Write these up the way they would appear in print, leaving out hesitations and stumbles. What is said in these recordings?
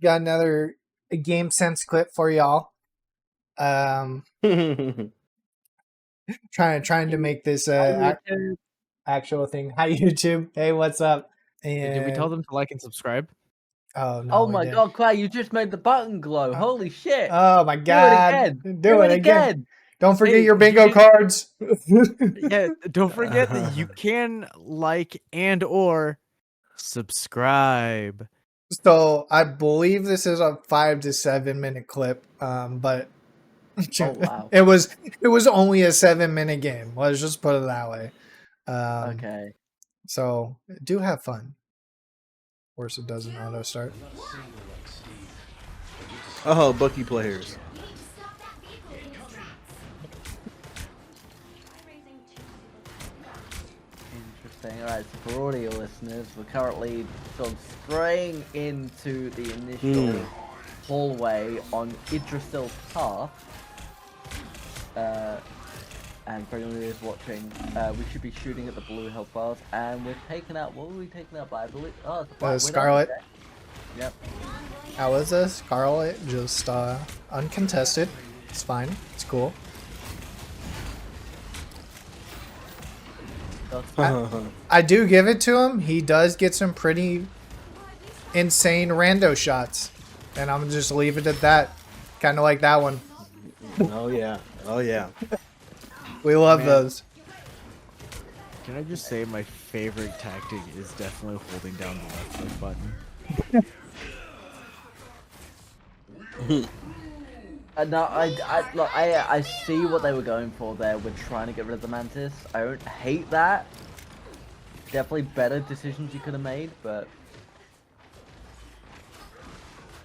got another Game Sense clip for y'all. Trying to make this actual thing. Hi YouTube. Hey, what's up? Did we tell And them to like and subscribe? oh no, Oh we my didn't. god, Clay, you just made the button glow. Holy shit. Oh my Do it god. again. Do it again. Don't forget your bingo cards. Yeah, don't forget that you can like and or subscribe. So I believe this is a 5 to 7 minute clip. But Oh wow. it was only a 7-minute game. Let's just put it that way. Okay. So do have fun. Of course, it doesn't auto start. Oh, Bucky players. Interesting. Alright, so for audio listeners, we're currently sort of straying into the initial hallway on Idrisil's path. And for anyone who is watching, we should be shooting at the blue health bars, and we're taken out. What were we taken out by? I believe. Oh, it's the Black Widow. Scarlet. Okay. Yep. How is this? Scarlet just uncontested. It's fine. It's cool. I do give it to him. He does get some pretty insane rando shots. And I'm just leave it at that. Kind of like that one. Oh yeah. Oh yeah. We love those. Can I just say my favorite tactic is definitely holding down the left click button. No, I see what they were going for there. We're trying to get rid of the Mantis. I don't hate that. Definitely better decisions you could have made, but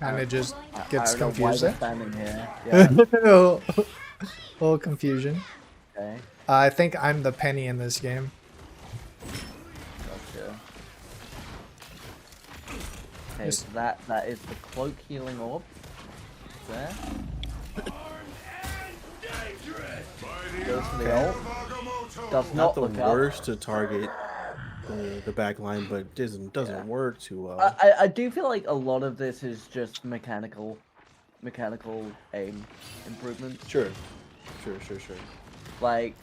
Kind of just gets I don't know why confused we're there. standing here. Yeah. Little confusion. Okay. I think I'm the penny in this game. Gotcha. Okay, so that is the cloak healing orb. There. Goes for the ult. Does Not not the look up. worst to target the back line, but it doesn't work too well. I do feel like a lot of this is just mechanical aim improvements. Sure. Like,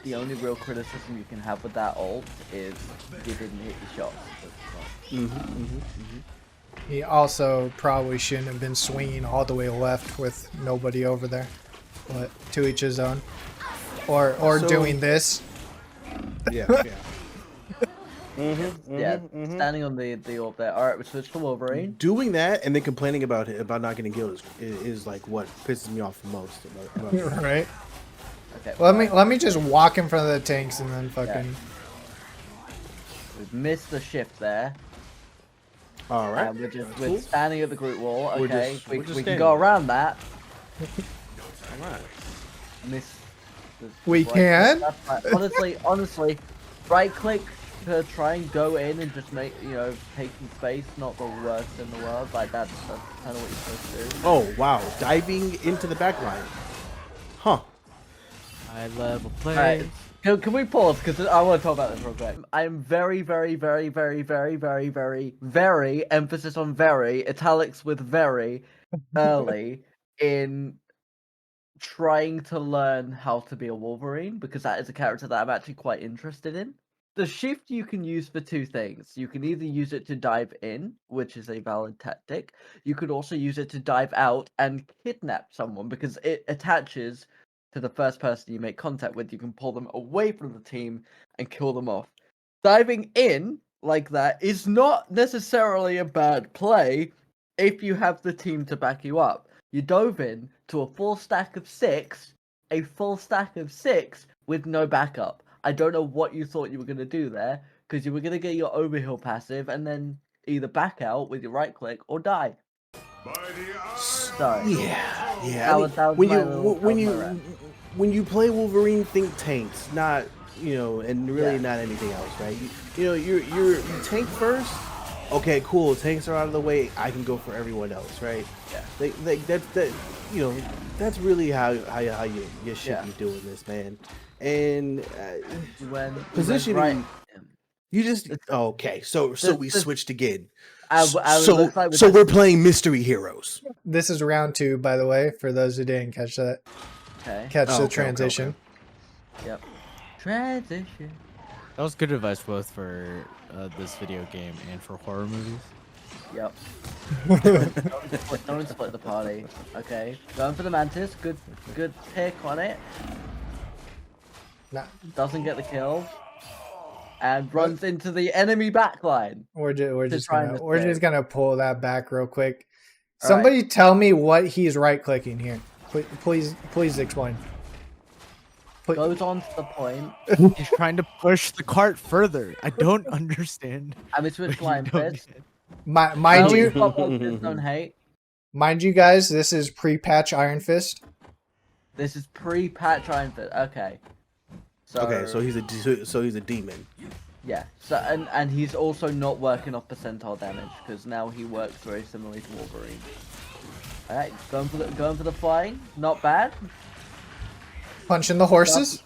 the only real criticism you can have with that ult is you didn't hit your shots. He also probably shouldn't have been swinging all the way left with nobody over there. But to each his own. Or So- doing this. Yeah. Yeah, standing on the orb there. Alright, we switch to Wolverine. Doing that and then complaining about not getting killed is like what pisses me off the most. About Right? Okay. Let me just walk in front of the tanks and then fucking... We've missed the shift there. All right. And we're standing at the group wall. Okay, we're we just can standing go there. around that. All right. Miss. We can? Honestly, right click to try and go in and just make, taking space, not the worst in the world. Like that's kind of what you're supposed to do. Oh wow, diving into the back line. Huh. High level play. Alright, can we pause? Because I want to talk about this real quick. I'm very emphasis on very, italics with very, early in trying to learn how to be a Wolverine, because that is a character that I'm actually quite interested in. The shift you can use for two things. You can either use it to dive in, which is a valid tactic. You could also use it to dive out and kidnap someone, because it attaches to the first person you make contact with. You can pull them away from the team and kill them off. Diving in like that is not necessarily a bad play if you have the team to back you up. You dove in to a full stack of 6, with no backup. I don't know what you thought you were going to do there, because you were going to get your overheal passive and then either back out with your right click or die. Sorry. Yeah. When you play Wolverine, think tanks, not and really not anything else, right? You tank first. Okay, cool. Tanks are out of the way. I can go for everyone else, right? Yeah. That's really how you should be doing this, man. And When positioning, right, you just okay. So we switched again. And it So looks like so we're playing Mystery Heroes. This is round 2, by the way, for those who didn't catch that. okay. Catch Oh, the okay, transition. Yep. Transition. That was good advice both for this video game and for horror movies. Yep. Don't split the party. Okay. Going for the mantis. Good pick on it. Nah, Doesn't get the kill. And runs into the enemy backline. we're just try and gonna escape. pull that back real quick. All Somebody tell me what he's right clicking here. Please explain. Goes on to the point. He's trying to push the cart further. I don't understand. And we switch what Lion you don't Fist. get. Mind Now you, we've got both his own hate. mind you guys, this is pre-patch Iron Fist. This is pre-patch Iron Fist. Okay. So he's a demon. Yeah. So and he's also not working off percentile damage because now he works very similarly to Wolverine. All right, going for the flying. Not bad. Punching the horses.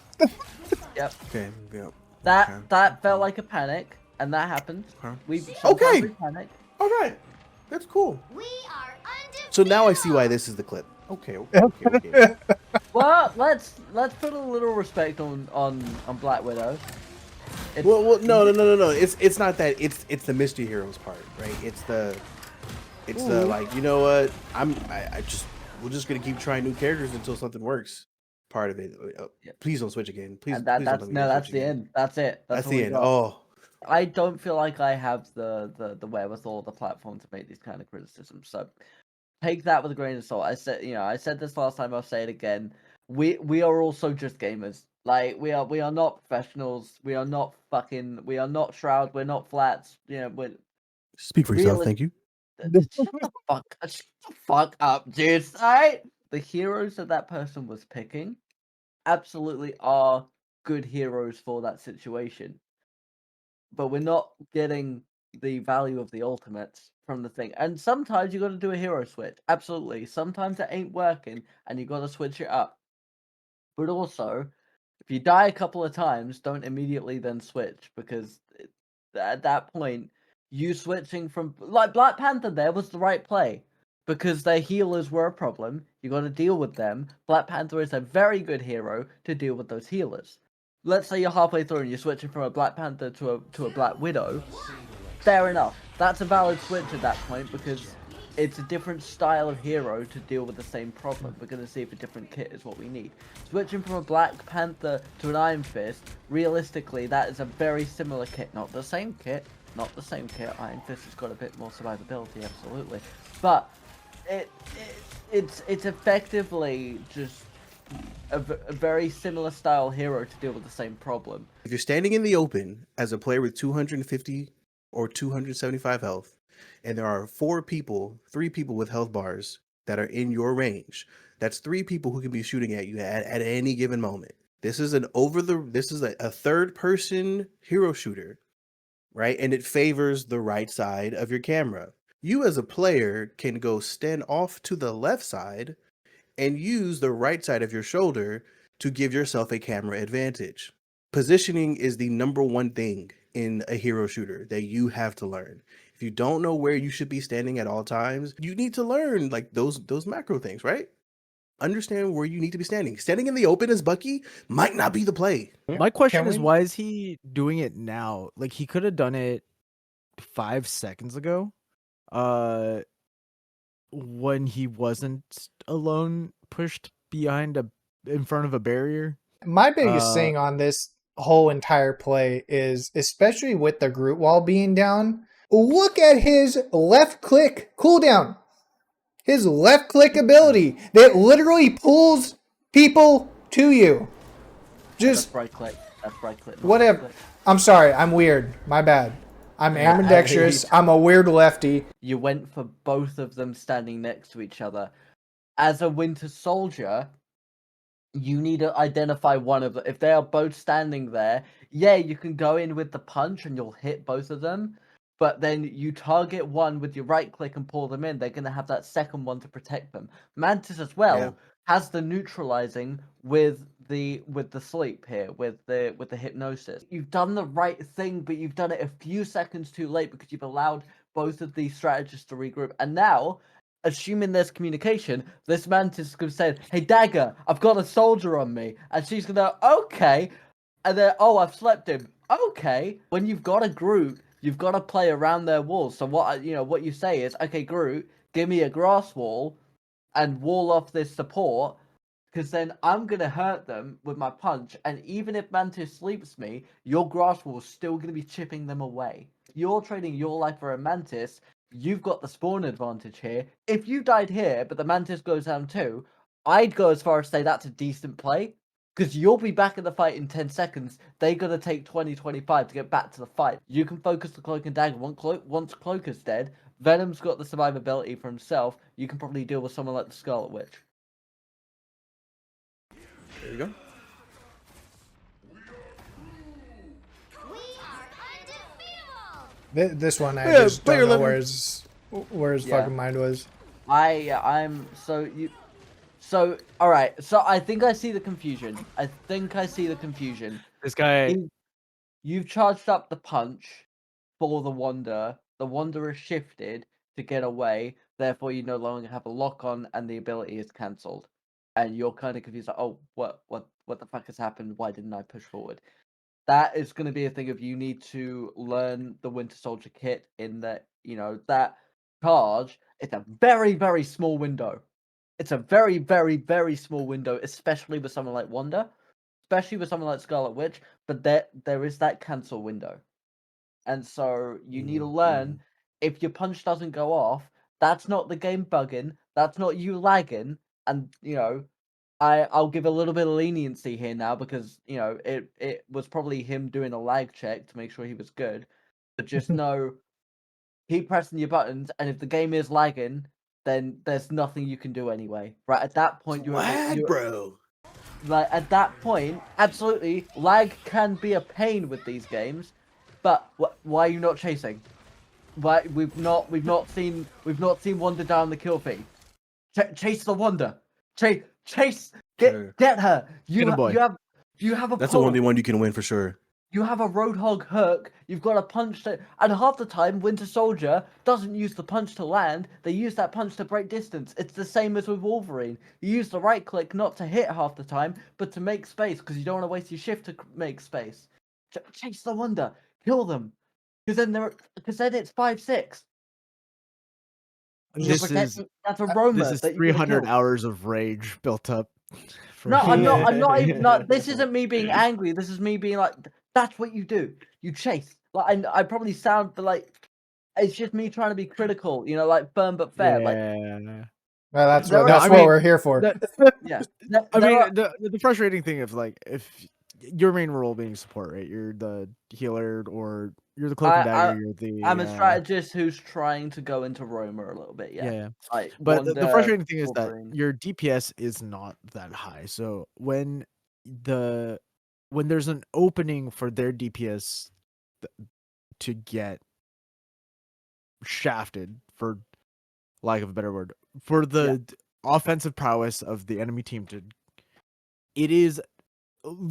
Yep. Okay. Yeah. That felt like a panic, and that happened. Huh? Sometimes we panic. All right. That's cool. We are undefeated. So now I see why this is the clip. Okay. Well, let's put a little respect on Black Widow. It's, Well, no. It's not that. It's the Mystery Heroes part, right? It's the like, you know what? We're just gonna keep trying new characters until something works. Part of it. Please don't switch again. Please. and please don't that's let me no, switch that's the again. end. That's it. That's all the we end. got. Oh. I don't feel like I have the wherewithal, the platform to make these kind of criticisms. So take that with a grain of salt. I said this last time. I'll say it again. We are also just gamers. Like we are not professionals. We are not Shroud. We're not Flats. We're Speak for yourself. Really? Thank you. shut the fuck up, dude. Alright? The heroes that person was picking absolutely are good heroes for that situation. But we're not getting the value of the ultimates from the thing. And sometimes you gotta do a hero switch. Absolutely. Sometimes it ain't working and you gotta switch it up. But also, if you die a couple of times, don't immediately then switch because at that point, you switching from like Black Panther there was the right play because their healers were a problem. You got to deal with them. Black Panther is a very good hero to deal with those healers. Let's say you're halfway through and you're switching from a Black Panther to a Black Widow. Fair enough. That's a valid switch at that point because it's a different style of hero to deal with the same problem. We're going to see if a different kit is what we need. Switching from a Black Panther to an Iron Fist, realistically, that is a very similar kit. Not the same kit. Iron Fist has got a bit more survivability, absolutely. But it's effectively just a very similar style hero to deal with the same problem. If you're standing in the open as a player with 250 or 275 health, and there are 3 people with health bars that are in your range, that's 3 people who can be shooting at you at any given moment. This is a third person hero shooter, right? And it favors the right side of your camera. You as a player can go stand off to the left side and use the right side of your shoulder to give yourself a camera advantage. Positioning is the number one thing in a hero shooter that you have to learn. If you don't know where you should be standing at all times, you need to learn like those macro things, right? Understand where you need to be standing. Standing in the open as Bucky might not be the play. My question Can is, we- why is he doing it now? Like he could have done it 5 seconds ago, when he wasn't alone, pushed in front of a barrier. My biggest Uh, thing on this whole entire play is, especially with the Groot wall being down, look at his left click cooldown. His left click ability that literally pulls people to you. That's Just right click. That's right click. not whatever. left click. I'm sorry, I'm weird. My bad. I'm ambidextrous. I'm a weird lefty. You went for both of them standing next to each other. As a Winter Soldier, you need to identify one of them. If they are both standing there, yeah, you can go in with the punch and you'll hit both of them. But then you target one with your right click and pull them in. They're going to have that second one to protect them. Mantis as well Yeah. has the neutralizing with the sleep here, with the hypnosis. You've done the right thing, but you've done it a few seconds too late because you've allowed both of these strategists to regroup. And now, assuming there's communication, this Mantis could say, "Hey, Dagger, I've got a soldier on me," and she's gonna, "Okay," and then, "Oh, I've slept him." Okay, when you've got a Groot, you've got to play around their walls. So what what you say is, "Okay, Groot, give me a grass wall, and wall off this support." Because then I'm going to hurt them with my punch, and even if Mantis sleeps me, your grass wall is still going to be chipping them away. You're trading your life for a Mantis, you've got the spawn advantage here. If you died here, but the Mantis goes down too, I'd go as far as say that's a decent play, because you'll be back in the fight in 10 seconds. They're going to take 20-25 to get back to the fight. You can focus the Cloak and Dagger. Once Cloak is dead, Venom's got the survivability for himself. You can probably deal with someone like the Scarlet Witch. There you go. This one, I Yeah, just player don't know level. where his Yeah. fucking mind was. I'm so all right. So I think I see the confusion. This guy, You've charged up the punch for the Wanda. The Wanda is shifted to get away. Therefore, you no longer have a lock on, and the ability is cancelled. And you're kind of confused. Like, oh, what the fuck has happened? Why didn't I push forward? That is going to be a thing of you need to learn the Winter Soldier kit in that, that charge. It's a very, very small window. It's a very, very, very small window, especially with someone like Wanda, especially with someone like Scarlet Witch, but there is that cancel window. And so you need to learn, if your punch doesn't go off, that's not the game bugging, that's not you lagging, and I'll give a little bit of leniency here now because it was probably him doing a lag check to make sure he was good. But just know, keep pressing your buttons, and if the game is lagging, then there's nothing you can do anyway. Right at that point, Lag, bro. like at that point, absolutely, lag can be a pain with these games. But why are you not chasing? Why we've not seen Wanda down the kill feed. Chase the Wanda. Chase. Sure. Get her. Get him, boy. You have a That's pull. the only one you can win for sure. You have a Roadhog hook. You've got a punch to, and half the time Winter Soldier doesn't use the punch to land. They use that punch to break distance. It's the same as with Wolverine. You use the right click not to hit half the time, but to make space because you don't want to waste your shift to make space. Chase the Wonder. Kill them. Because then it's 5-6. this is That's a Roma. this is that you're gonna 300 kill. hours of rage built up. No, I'm not. I'm not even. Not. This isn't me being angry. This is me being like, that's what you do. You chase. Like, I probably sound like, it's just me trying to be critical. Like firm but fair. Like, Yeah. Well, that's There what are- that's I what mean, we're here for. yeah. I There mean, are- the frustrating thing of like if your main role being support, right? You're the healer or you're the cloak and dagger. You're the I'm a strategist who's trying to go into Roma a little bit. Yeah. yeah. Like, But the Wanda, frustrating thing is that Wolverine. your DPS is not that high. So when there's an opening for their DPS to get shafted, for lack of a better word, for the offensive prowess of the enemy team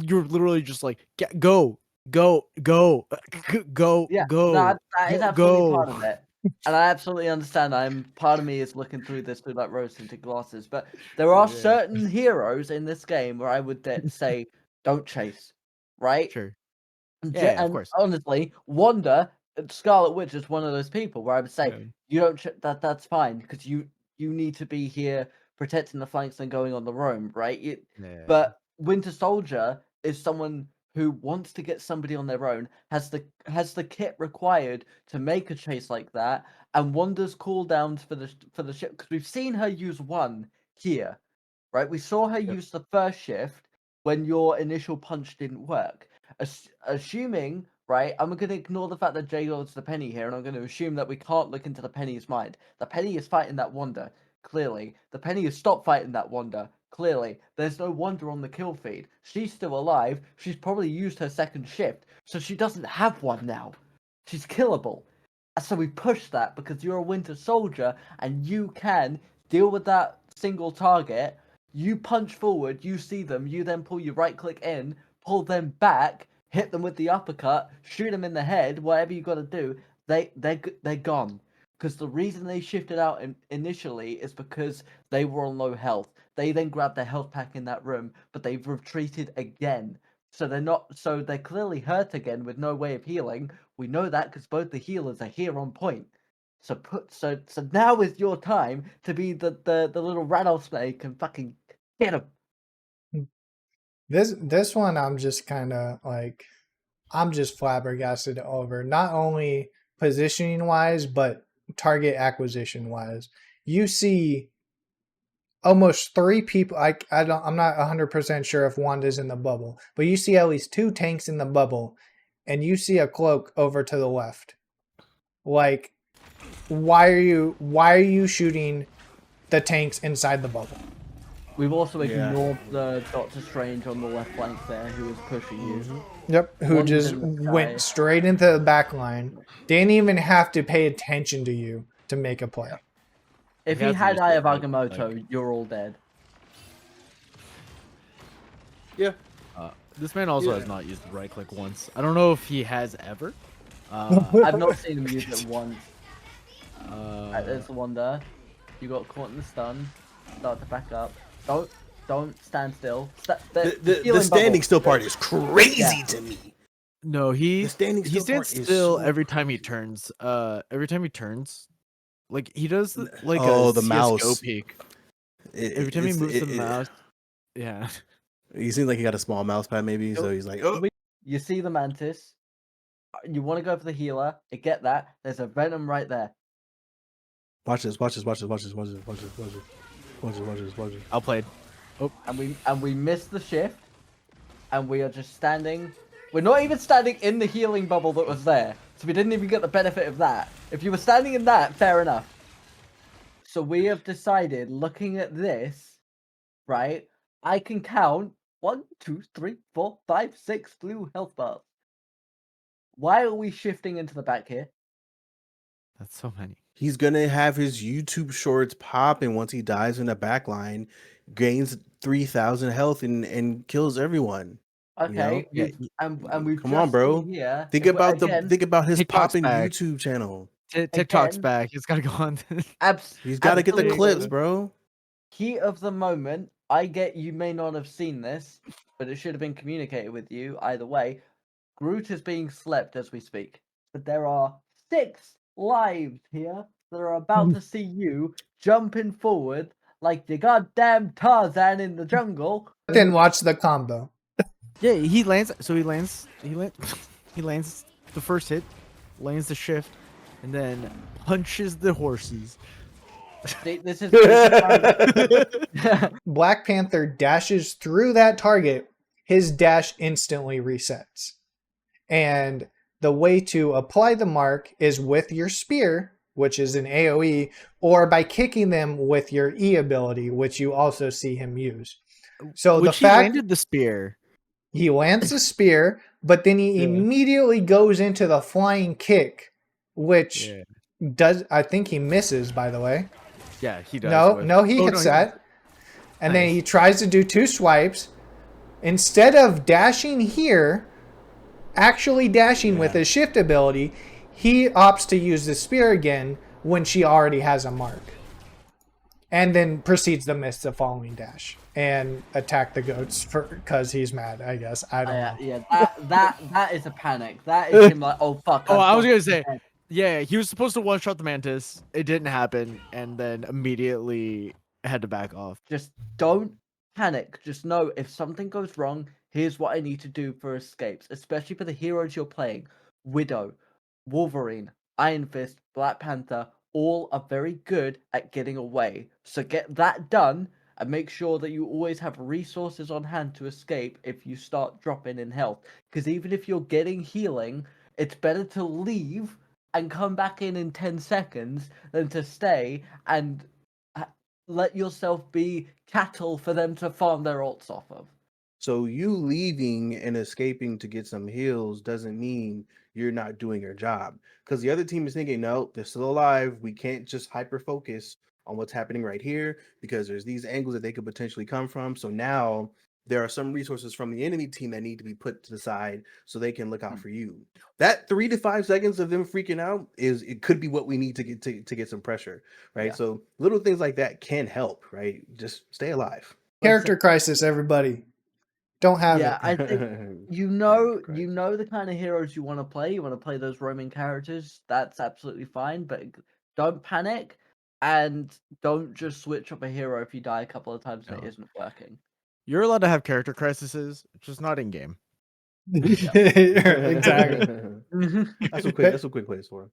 you're literally just like go. Yeah, go, that is absolutely go. part of it. And I absolutely understand. Part of me is looking through this through like rose-tinted glasses, but there are Yeah. certain heroes in this game where I would say don't chase, right? Sure. And Yeah, of course. honestly, Wanda, Scarlet Witch is one of those people where I would say Yeah. you don't that's fine because you need to be here protecting the flanks and going on the roam, right? Yeah. But Winter Soldier is someone who wants to get somebody on their own, has the kit required to make a chase like that, and Wanda's cooldowns for the ship, because we've seen her use one here, right? We saw her use the first shift when your initial punch didn't work. Assuming, right, I'm going to ignore the fact that J-Lord's the Penny here, and I'm going to assume that we can't look into the Penny's mind. The Penny is fighting that Wanda, clearly. The Penny has stopped fighting that Wanda, clearly. There's no Wanda on the kill feed. She's still alive. She's probably used her second shift, so she doesn't have one now. She's killable. So we push that because you're a Winter Soldier, and you can deal with that single target. You punch forward, you see them, you then pull your right click in, pull them back, hit them with the uppercut, shoot them in the head, whatever you got to do. They're gone. Because the reason they shifted out initially is because they were on low health. They then grabbed their health pack in that room, but they've retreated again. So they're clearly hurt again with no way of healing. We know that because both the healers are here on point. So now is your time to be the little rattlesnake and fucking get him. This one I'm just kind of like, I'm just flabbergasted over, not only positioning wise but target acquisition wise. You see almost 3 people. I'm not 100% sure if Wanda's in the bubble, but you see at least 2 tanks in the bubble, and you see a cloak over to the left. Like, why are you shooting the tanks inside the bubble? We've also Yeah. ignored the Doctor Strange on the left flank there, who was pushing you. Yep, who One's just in the sky. went straight into the back line. Didn't even have to pay attention to you to make a play. If He he has to had use Eye the of right Agamotto, flank. you're all dead. Yeah. This man also Yeah. has not used the right click once. I don't know if he has ever. I've not seen him use it once. Uh, There's the one there. You got caught in the stun. Start to back up. Don't stand still. The healing standing bubble. still part is crazy Yeah. to me. no, he The standing he still stands part is still so every time he turns. Every time he turns, like he does like Oh, a the CS:GO mouse. peek. It- Every time he it's- moves it- the it- mouse, yeah. He seems like he got a small mouse pad, maybe. So Nope. he's like, oh, You see the Mantis. You want to go for the healer. I get that. There's a Venom right there. watch this, watch this, watch this, watch this, watch this, watch this, watch this, watch this, watch this, watch this. Outplayed. And we missed the shift. And we are just standing. We're not even standing in the healing bubble that was there. So we didn't even get the benefit of that. If you were standing in that, fair enough. So we have decided, looking at this, right? I can count 1, 2, 3, 4, 5, 6 blue health bars. Why are we shifting into the back here? That's so many. He's gonna have his YouTube shorts pop, and once he dies in the back line, gains 3,000 health and kills everyone. Okay, Yeah, and we've Come just on, bro. seen here. Think if we- about again, think about his TikTok's popping back. YouTube channel. TikTok's Again- back. He's got to go on. He's got to get the clips, absolutely. bro. Heat of the moment. I get you may not have seen this, but it should have been communicated with you either way. Groot is being slept as we speak, but there are 6 lives here that are about to see you jumping forward like the goddamn Tarzan in the jungle. Then watch the combo. Yeah, he lands. So he lands. He lands the first hit, lands the shift, and then punches the horses. This is Black Panther dashes through that target, his dash instantly resets. And the way to apply the mark is with your spear, which is an AoE, or by kicking them with your E ability, which you also see him use. So Which the fact he landed the spear. he lands the spear, but then he Yeah. immediately goes into the flying kick, which Yeah, does, I think he misses, by the way. yeah, he does. No, he hits that. And then Nice. he tries to do 2 swipes. Instead of dashing here, actually dashing with Yeah. his shift ability, he opts to use the spear again when she already has a mark. And then proceeds to miss the following dash and attack the goats because he's mad, I guess. I don't know. yeah, that is a panic. That is him like, oh fuck. Oh, I've I was got gonna to say, defend. yeah, he was supposed to one-shot the mantis. It didn't happen, and then immediately had to back off. Just don't panic. Just know if something goes wrong, here's what I need to do for escapes, especially for the heroes you're playing. Widow, Wolverine, Iron Fist, Black Panther, all are very good at getting away. So get that done and make sure that you always have resources on hand to escape if you start dropping in health. Because even if you're getting healing, it's better to leave and come back in 10 seconds than to stay and let yourself be cattle for them to farm their ults off of. So you leaving and escaping to get some heals doesn't mean you're not doing your job. Because the other team is thinking, no, they're still alive. We can't just hyper focus on what's happening right here because there's these angles that they could potentially come from. So now there are some resources from the enemy team that need to be put to the side so they can look out for you. That 3 to 5 seconds of them freaking out it could be what we need to get some pressure, right? Yeah. So little things like that can help, right? Just stay alive. Character crisis, everybody. Don't have Yeah, it. I think you know the kind of heroes you want to play. You want to play those roaming characters. That's absolutely fine, but don't panic and don't just switch up a hero if you die a couple of times and it No. isn't working. You're allowed to have character crises, just not in game. Exactly. That's a quick place for him.